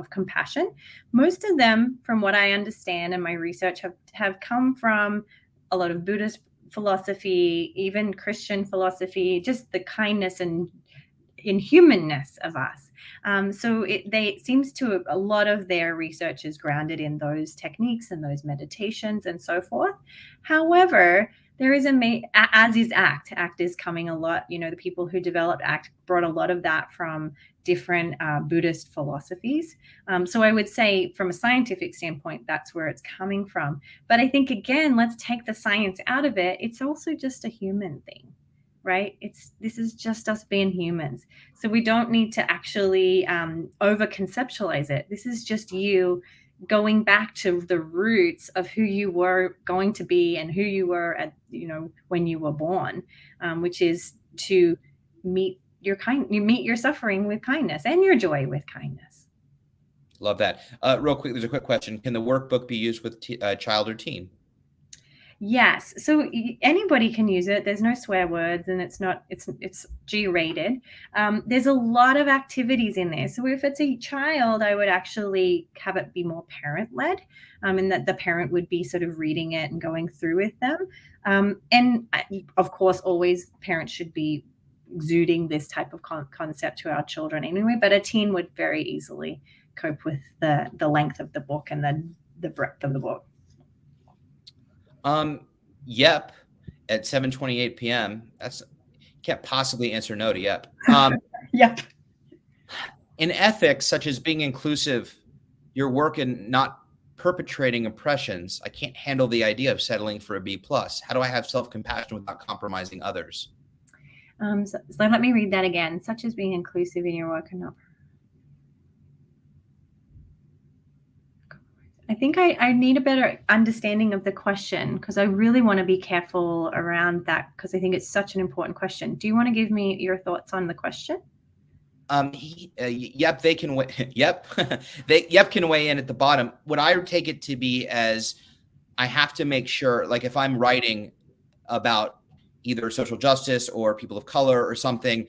compassion. Most of them, from what I understand and my research, have come from a lot of Buddhist philosophy, even Christian philosophy, just the kindness and inhumanness of us. So it seems to a lot of their research is grounded in those techniques and those meditations and so forth. However, there is as is ACT. ACT is coming a lot. The people who developed ACT brought a lot of that from different Buddhist philosophies. So I would say from a scientific standpoint, that's where it's coming from. But I think, again, let's take the science out of it. It's also just a human thing, right? This is just us being humans. So we don't need to actually over conceptualize it. This is just you going back to the roots of who you were going to be and who you were at, when you were born, which is to meet your suffering with kindness and your joy with kindness. Love that. Real quick, there's a quick question. Can the workbook be used with child or teen? Yes. So anybody can use it. There's no swear words, and it's G-rated. There's a lot of activities in there. So if it's a child, I would actually have it be more parent-led, and that the parent would be sort of reading it and going through with them. And of course, always parents should be exuding this type of concept to our children anyway, but a teen would very easily cope with the length of the book and the breadth of the book. Yep. At 7:28 p.m. Can't possibly answer no to yep. Yep. In ethics, such as being inclusive, your work in not perpetrating oppressions, I can't handle the idea of settling for a B+. How do I have self-compassion without compromising others? So let me read that again. Such as being inclusive in your work and not. I think I need a better understanding of the question, because I really want to be careful around that, because I think it's such an important question. Do you want to give me your thoughts on the question? Yep, they can. Yep, Yep can weigh in at the bottom. What I take it to be as, I have to make sure, like if I'm writing about either social justice or people of color or something,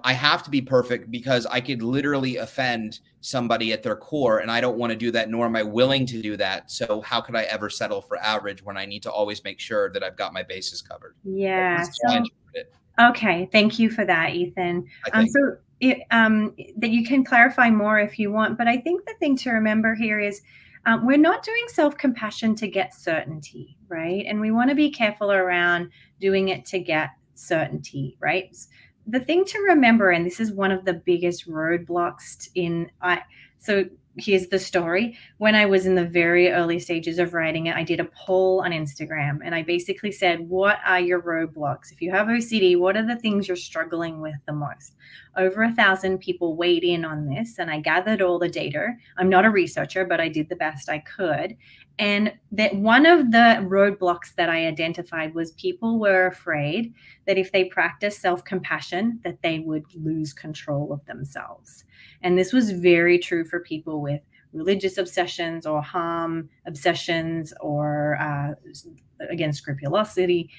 I have to be perfect because I could literally offend somebody at their core, and I don't want to do that, nor am I willing to do that. So how could I ever settle for average when I need to always make sure that I've got my bases covered? Yeah. That's how I interpret it, Okay, thank you for that, Ethan. I think. That you can clarify more if you want, but I think the thing to remember here is we're not doing self-compassion to get certainty, right? And we want to be careful around doing it to get certainty, right? The thing to remember, and this is one of the biggest roadblocks so here's the story. When I was in the very early stages of writing it, I did a poll on Instagram, and I basically said, what are your roadblocks? If you have OCD, what are the things you're struggling with the most? Over 1,000 people weighed in on this, and I gathered all the data. I'm not a researcher, but I did the best I could. And that one of the roadblocks that I identified was people were afraid that if they practiced self-compassion, that they would lose control of themselves. And this was very true for people with religious obsessions or harm obsessions, or again, scrupulosity,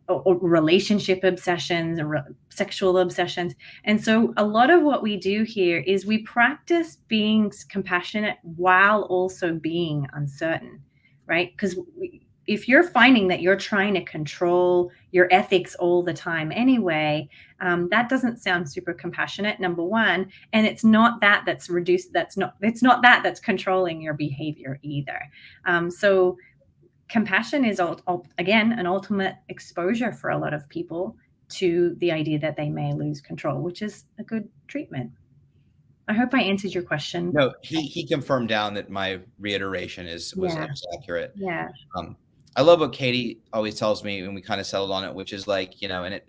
or relationship obsessions, or sexual obsessions. And so a lot of what we do here is we practice being compassionate while also being uncertain, right? Because if you're finding that you're trying to control your ethics all the time anyway, that doesn't sound super compassionate, number one. And it's not that's reduced. It's not that's controlling your behavior either. So compassion is, again, an ultimate exposure for a lot of people to the idea that they may lose control, which is a good treatment. I hope I answered your question. No, he confirmed down that my reiteration was accurate. Yeah. I love what Katie always tells me, and we kind of settled on it, which is like, and it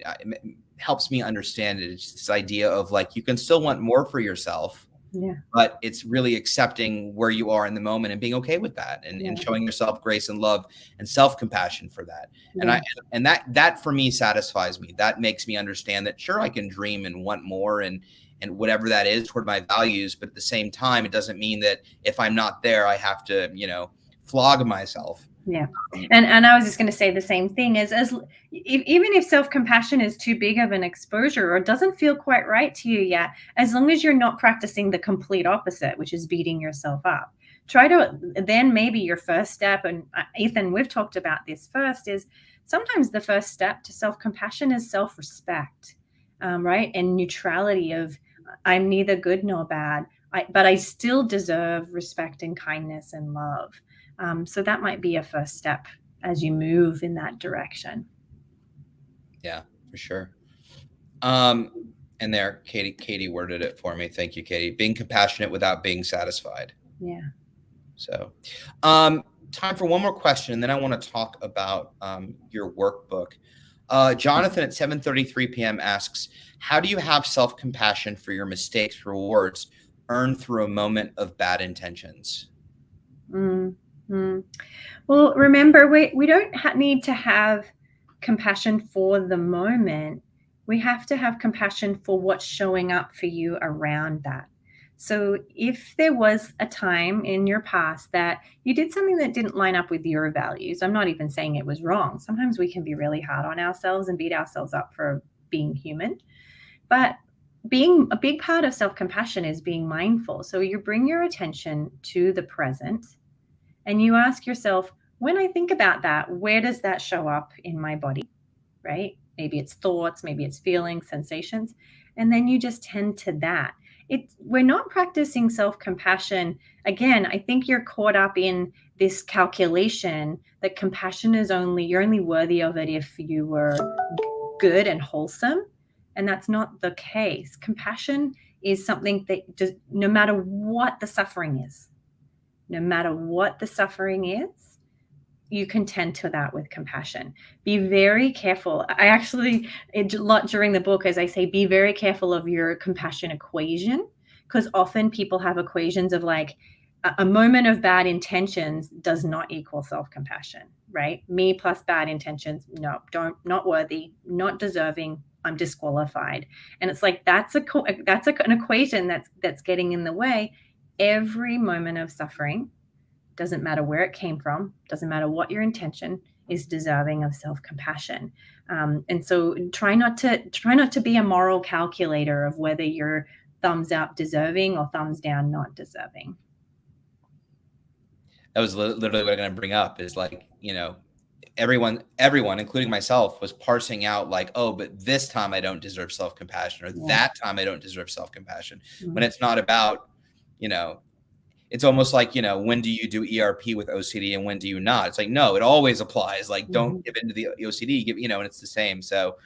helps me understand it. It's this idea of like, you can still want more for yourself, but it's really accepting where you are in the moment and being okay with that, and showing yourself grace and love and self-compassion for that. And that for me satisfies me. That makes me understand that, sure, I can dream and want more and whatever that is toward my values, but at the same time, it doesn't mean that if I'm not there, I have to, flog myself. Yeah. And I was just going to say the same thing, as even if self-compassion is too big of an exposure or doesn't feel quite right to you yet, as long as you're not practicing the complete opposite, which is beating yourself up, try to, then maybe your first step, and Ethan, we've talked about this first, is sometimes the first step to self-compassion is self-respect, right? And neutrality of, I'm neither good nor bad, but I still deserve respect and kindness and love. So that might be a first step as you move in that direction. Yeah, for sure. And there, Katie worded it for me. Thank you, Katie. Being compassionate without being satisfied. Yeah. So, time for one more question, and then I want to talk about your workbook. Jonathan at 7:33 p.m. asks, how do you have self-compassion for your mistakes, rewards earned through a moment of bad intentions? Well, remember, we don't need to have compassion for the moment. We have to have compassion for what's showing up for you around that. So if there was a time in your past that you did something that didn't line up with your values, I'm not even saying it was wrong. Sometimes we can be really hard on ourselves and beat ourselves up for being human. But being a big part of self-compassion is being mindful. So you bring your attention to the present and you ask yourself, when I think about that, where does that show up in my body, right? Maybe it's thoughts, maybe it's feelings, sensations. And then you just tend to that. We're not practicing self-compassion. Again, I think you're caught up in this calculation that compassion is you're only worthy of it if you were good and wholesome. And that's not the case. Compassion is something that just, no matter what the suffering is, you can tend to that with compassion. Be very careful. I actually, a lot during the book, as I say, be very careful of your compassion equation, because often people have equations of like, a moment of bad intentions does not equal self-compassion, right? Me plus bad intentions, no, not worthy, not deserving, I'm disqualified. And it's like, that's an equation that's getting in the way. Every moment of suffering, doesn't matter where it came from, doesn't matter what your intention, is deserving of self-compassion. And so try not to be a moral calculator of whether you're thumbs up deserving or thumbs down not deserving. That was literally what I'm going to bring up is like, everyone, including myself, was parsing out like, oh, but this time I don't deserve self-compassion, or that time I don't deserve self-compassion. When it's not about, it's almost like, when do you do ERP with OCD and when do you not? It's like, no, it always applies. Like, don't give into the OCD, and it's the same. So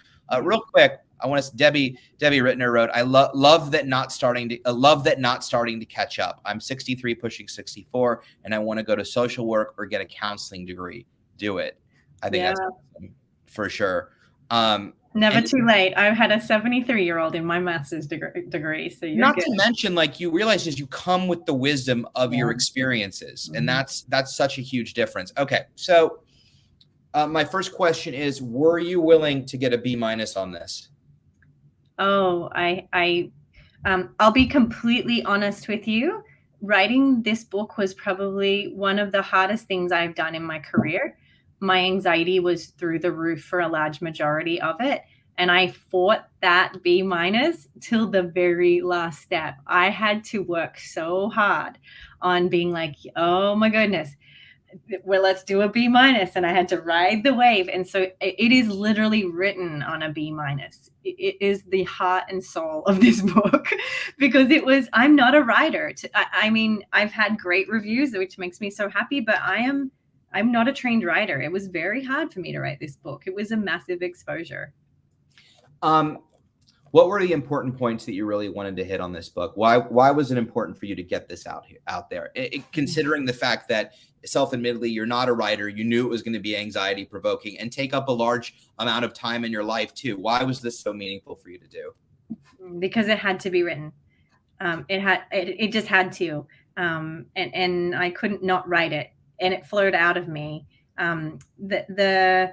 real quick, I want to, Debbie Rittner wrote, I love that not starting to catch up. I'm 63 pushing 64 and I want to go to social work or get a counseling degree. Do it. I think that's awesome, for sure. Never too late. I've had a 73-year-old in my master's degree. So you're not good. To mention, like, you realize is you come with the wisdom of your experiences. And that's such a huge difference. Okay. So my first question is, were you willing to get a B- on this? Oh, I'll be completely honest with you. Writing this book was probably one of the hardest things I've done in my career. My anxiety was through the roof for a large majority of it. And I fought that B- till the very last step. I had to work so hard on being like, oh my goodness, well, let's do a B-, and I had to ride the wave. And so it is literally written on a B-. It is the heart and soul of this book because I'm not a writer. I mean, I've had great reviews, which makes me so happy, but I'm not a trained writer. It was very hard for me to write this book. It was a massive exposure. What were the important points that you really wanted to hit on this book? Why was it important for you to get this out there? Considering the fact that self-admittedly you're not a writer, you knew it was going to be anxiety provoking and take up a large amount of time in your life too. Why was this so meaningful for you to do? Because it had to be written. It just had to, and I couldn't not write it, and it flowed out of me. The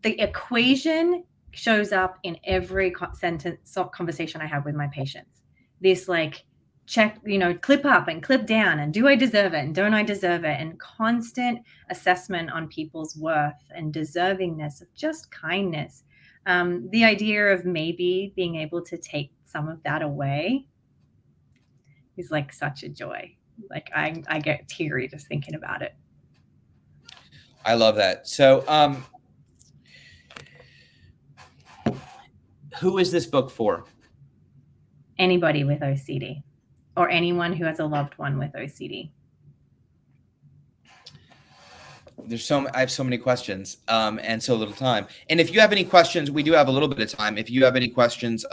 equation shows up in every conversation I have with my patients. This like check, clip up and clip down, and do I deserve it and don't I deserve it, and constant assessment on people's worth and deservingness of just kindness. The idea of maybe being able to take some of that away is like such a joy. Like I get teary just thinking about it. I love that. So, who is this book for? Anybody with OCD or anyone who has a loved one with OCD. I have so many questions and so little time. And if you have any questions, we do have a little bit of time. If you have any questions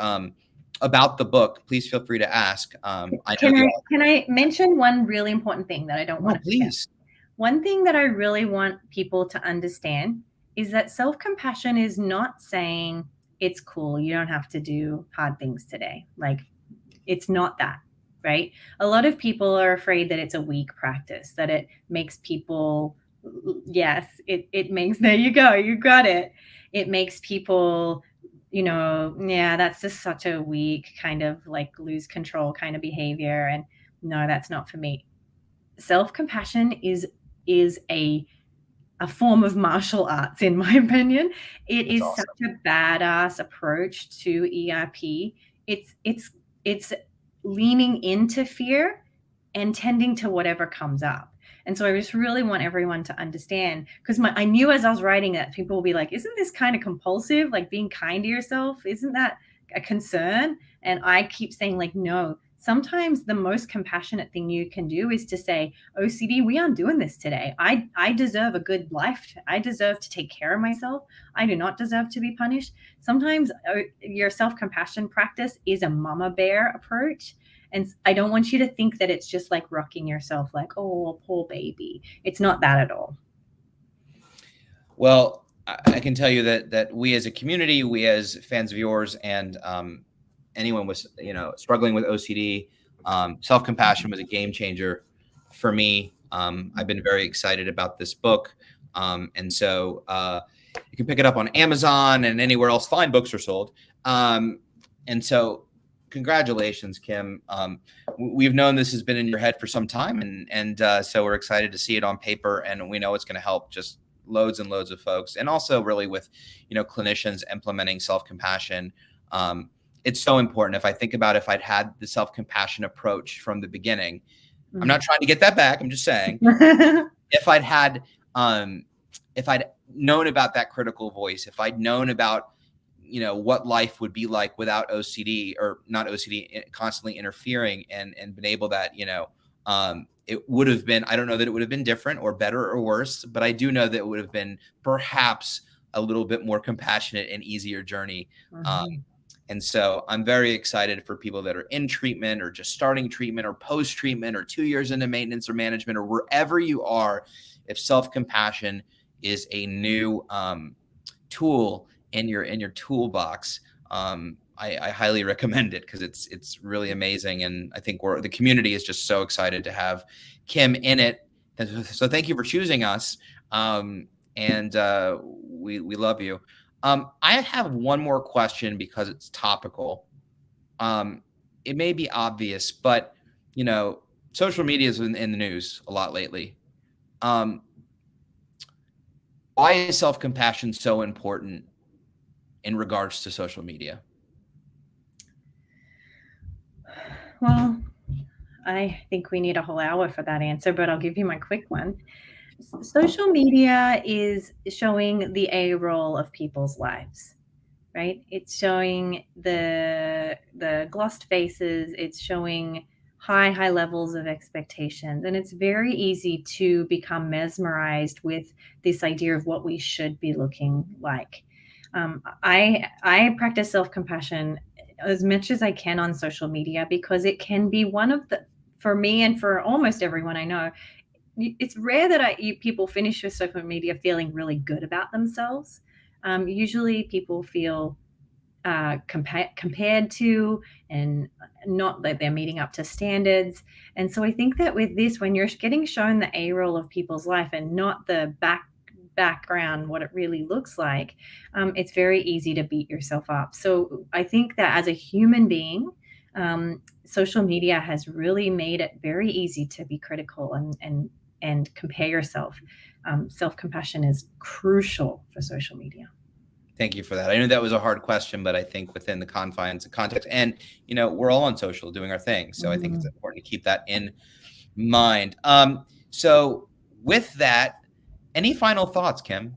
about the book, please feel free to ask. Can I mention one really important thing that I don't want to forget? Please. One thing that I really want people to understand is that self-compassion is not saying it's cool, you don't have to do hard things today. Like, it's not that, right? A lot of people are afraid that it's a weak practice, that it makes people, yes, it makes, there you go, you got it. It makes people, that's just such a weak kind of like lose control kind of behavior. And no, that's not for me. Self-compassion is a form of martial arts, in my opinion. It is awesome. Such a badass approach to ERP. It's leaning into fear and tending to whatever comes up. And so I just really want everyone to understand, because I knew as I was writing that people will be like, isn't this kind of compulsive? Like being kind to yourself, isn't that a concern? And I keep saying like, no, sometimes the most compassionate thing you can do is to say, OCD, we aren't doing this today. I deserve a good life. I deserve to take care of myself. I do not deserve to be punished. Sometimes your self-compassion practice is a mama bear approach. And I don't want you to think that it's just like rocking yourself like, oh, poor baby. It's not that at all. Well, I can tell you that we as a community, we as fans of yours, and anyone was, struggling with OCD, self-compassion was a game changer for me. I've been very excited about this book. And so you can pick it up on Amazon and anywhere else fine books are sold. And so congratulations, Kim. We've known this has been in your head for some time, and so we're excited to see it on paper, and we know it's going to help just loads and loads of folks, and also really with, clinicians implementing self-compassion. It's so important. If I think about if I'd had the self-compassion approach from the beginning, I'm not trying to get that back. I'm just saying, if I'd had, if I'd known about that critical voice, if I'd known about, what life would be like without OCD, or not OCD constantly interfering, and been able that, it would have been, I don't know that it would have been different or better or worse, but I do know that it would have been perhaps a little bit more compassionate and easier journey. And so I'm very excited for people that are in treatment, or just starting treatment, or post-treatment, or 2 years into maintenance or management, or wherever you are. If self-compassion is a new tool in your toolbox, I highly recommend it, because it's really amazing. And I think the community is just so excited to have Kim in it. So thank you for choosing us. And we love you. I have one more question, because it's topical. It may be obvious, but social media is in the news a lot lately. Why is self-compassion so important in regards to social media? Well, I think we need a whole hour for that answer, but I'll give you my quick one. Social media is showing the A roll of people's lives, right? It's showing the glossed faces. It's showing high levels of expectations, and it's very easy to become mesmerized with this idea of what we should be looking like. I practice self-compassion as much as I can on social media, because it can be one of the, for me and for almost everyone I know, it's rare that people finish with social media feeling really good about themselves. Usually people feel compared to, and not that they're meeting up to standards. And so I think that with this, when you're getting shown the A roll of people's life and not the background, what it really looks like, it's very easy to beat yourself up. So I think that as a human being, social media has really made it very easy to be critical and compare yourself. Self-compassion is crucial for social media. Thank you for that. I knew that was a hard question, but I think within the confines of context, and we're all on social doing our thing, so I think it's important to keep that in mind. So with that, any final thoughts, Kim?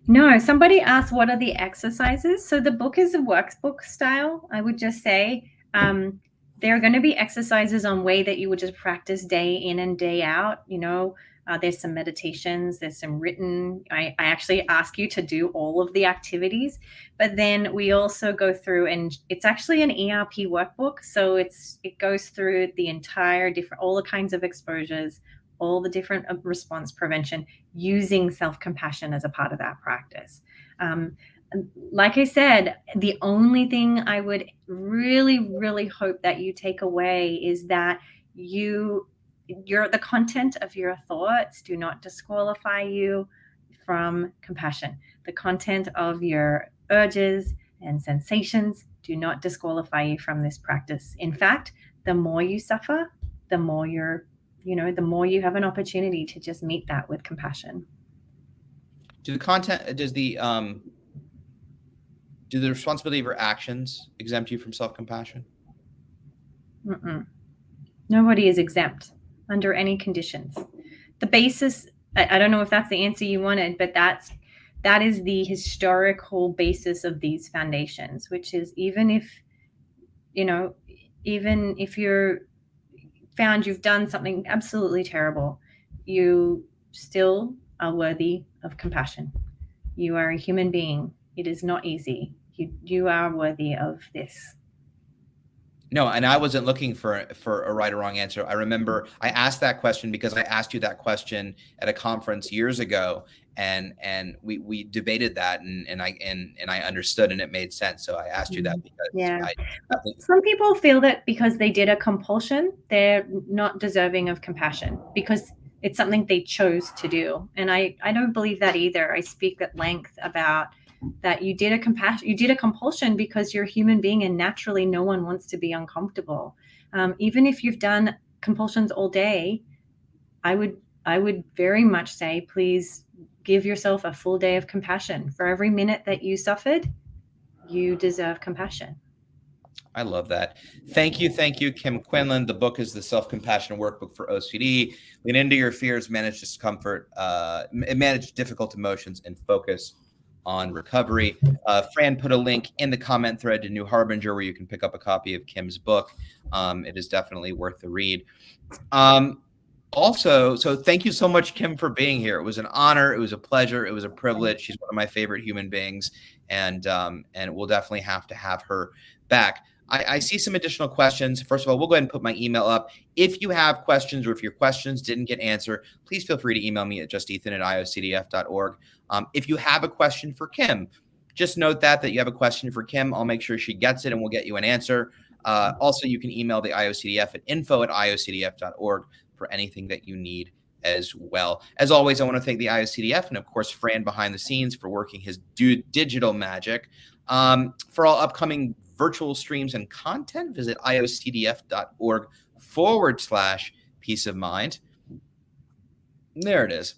No, somebody asked what are the exercises. So the book is a workbook style. I would just say there are going to be exercises on way that you would just practice day in and day out. There's some meditations, there's some written. I actually ask you to do all of the activities, but then we also go through, and it's actually an ERP workbook. So it goes through the entire all the kinds of exposures, all the different response prevention, using self-compassion as a part of that practice. Like I said, the only thing I would really, really hope that you take away is that the content of your thoughts do not disqualify you from compassion. The content of your urges and sensations do not disqualify you from this practice. In fact, the more you suffer, the more the more you have an opportunity to just meet that with compassion. Do the responsibility of your actions exempt you from self-compassion? Nobody is exempt under any conditions. The basis, I don't know if that's the answer you wanted, but that is the historical basis of these foundations, which is even if you're found you've done something absolutely terrible, you still are worthy of compassion. You are a human being. It is not easy. You are worthy of this. No, and I wasn't looking for a right or wrong answer. I remember I asked that question because I asked you that question at a conference years ago, and we debated that, and I understood, and it made sense. So I asked you that because some people feel that because they did a compulsion, they're not deserving of compassion because it's something they chose to do. And I don't believe that either. I speak at length about that you did a compulsion because you're a human being, and naturally no one wants to be uncomfortable. Even if you've done compulsions all day, I would very much say, please give yourself a full day of compassion. For every minute that you suffered, you deserve compassion. I love that. Thank you, Kim Quinlan. The book is The Self-Compassion Workbook for OCD. Lean into your fears, manage discomfort, manage difficult emotions, and focus on recovery. Fran put a link in the comment thread to New Harbinger where you can pick up a copy of Kim's book. It is definitely worth the read. Also, so thank you so much, Kim, for being here. It was an honor. It was a pleasure. It was a privilege. She's one of my favorite human beings, and we'll definitely have to have her back. I see some additional questions. First of all, we'll go ahead and put my email up. If you have questions or if your questions didn't get answered, please feel free to email me at justethan@iocdf.org. If you have a question for Kim, just note that you have a question for Kim. I'll make sure she gets it and we'll get you an answer. Also, you can email the IOCDF at info@iocdf.org for anything that you need as well. As always, I want to thank the IOCDF and, of course, Fran behind the scenes for working his digital magic. For all upcoming virtual streams and content, visit iocdf.org/peace of mind. There it is.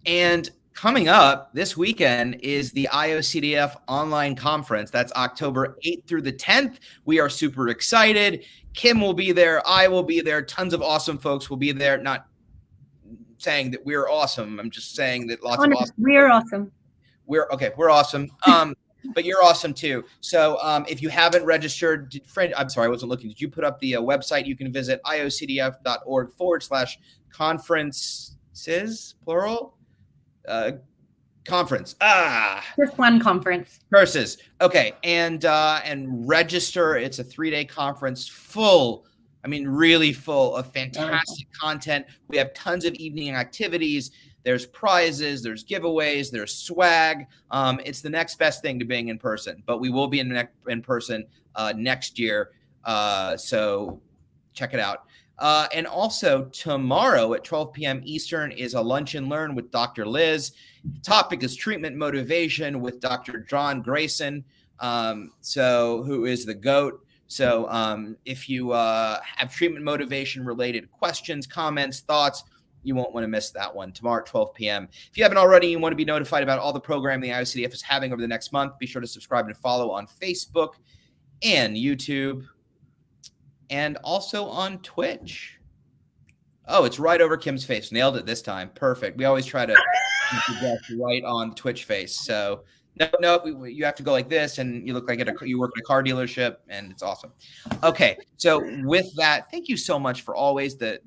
And coming up this weekend is the IOCDF online conference. That's October 8th through the 10th. We are super excited. Kim will be there. I will be there. Tons of awesome folks will be there. Not saying that we're awesome. I'm just saying that lots of awesome. We're awesome. We're awesome. But you're awesome too. So if you haven't registered, I'm sorry, I wasn't looking. Did you put up the website? You can visit iocdf.org/conferences, plural? Conference. Just one conference. Curses. Okay. And register. It's a 3-day conference full. I mean, really full of fantastic content. We have tons of evening activities. There's prizes, there's giveaways, there's swag. It's the next best thing to being in person, but we will be in person next year. So check it out. And also tomorrow at 12 p.m. Eastern is a lunch and learn with Dr. Liz. The topic is treatment motivation with Dr. John Grayson, who is the GOAT. So if you have treatment motivation related questions, comments, thoughts, you won't want to miss that one tomorrow at 12 p.m. If you haven't already, you want to be notified about all the programming the IOCDF is having over the next month, be sure to subscribe and follow on Facebook and YouTube and also on Twitch. Oh, it's right over Kim's face. Nailed it this time. Perfect. We always try to keep the guest right on the Twitch face. So no, you have to go like this, and you look like you work at a car dealership, and it's awesome. Okay, so with that, thank you so much for always the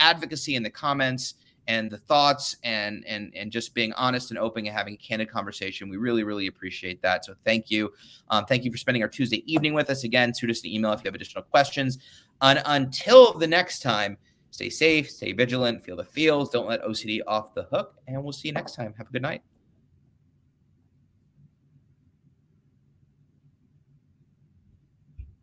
advocacy and the comments and the thoughts and just being honest and open and having a candid conversation. We really, really appreciate that. So thank you. Thank you for spending our Tuesday evening with us. Again, shoot us an email if you have additional questions. And until the next time, stay safe, stay vigilant, feel the feels, don't let OCD off the hook, and we'll see you next time. Have a good night.